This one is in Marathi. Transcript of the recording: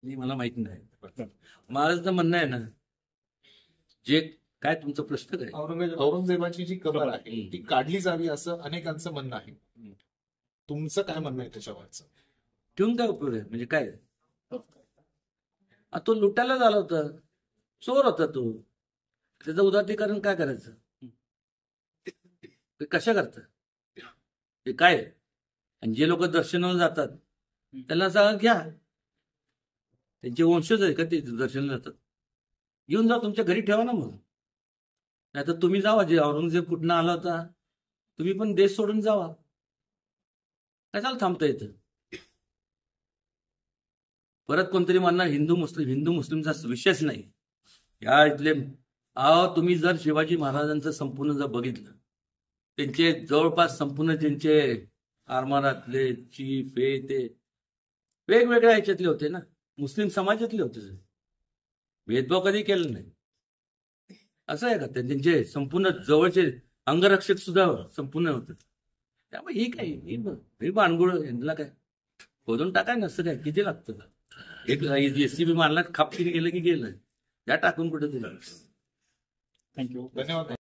नाही मला माहित नाही. माझं तर म्हणणं आहे ना, जे काय तुमचा प्रश्न काय? औरंगजेबाची जी कबर आहे ती काढली जावी असं अनेकांचं म्हणणं आहे. तुमचं काय म्हणणं आहे त्याच्यावरचं? ठेवून काय उपयोग आहे? म्हणजे काय तो लुटायला झाला होता, चोर होता तो. त्याचं उदात्तीकरण काय करायचं? ते कशा करतात ते काय? आणि जे लोक दर्शनाला जातात त्यांना सांगा घ्या, त्यांचे वंशज आहे का ते दर्शनाला जातात? घेऊन जा, तुमच्या घरी ठेवा ना. मग नाही तर तुम्ही जावा, जे औरंगजेब कुठनं आला होता तुम्ही पण देश सोडून जावा. कशाला थांबता येतं? परत कोणतरी म्हणणार हिंदू मुस्लिमचा विषयच नाही या इथले. तुम्ही जर शिवाजी महाराजांचं संपूर्ण जर बघितलं, त्यांचे जवळपास संपूर्ण त्यांचे आरमारातले चीफ हे ते वेगवेगळ्या ह्याच्यातले होते ना, मुस्लिम समाजातले होते. भेदभाव कधी केला नाही. असं आहे का? त्यांचे संपूर्ण जवळचे अंगरक्षक सुद्धा संपूर्ण होते. त्यामुळे ही काय ही भानगुळ, यांना काय खोदून टाकाय नसतं काय? किती लागतं? एक जेसीबी मारला खापकीने गेलं की गेलं, त्या टाकून कुठे दिलं. थँक्यू, धन्यवाद.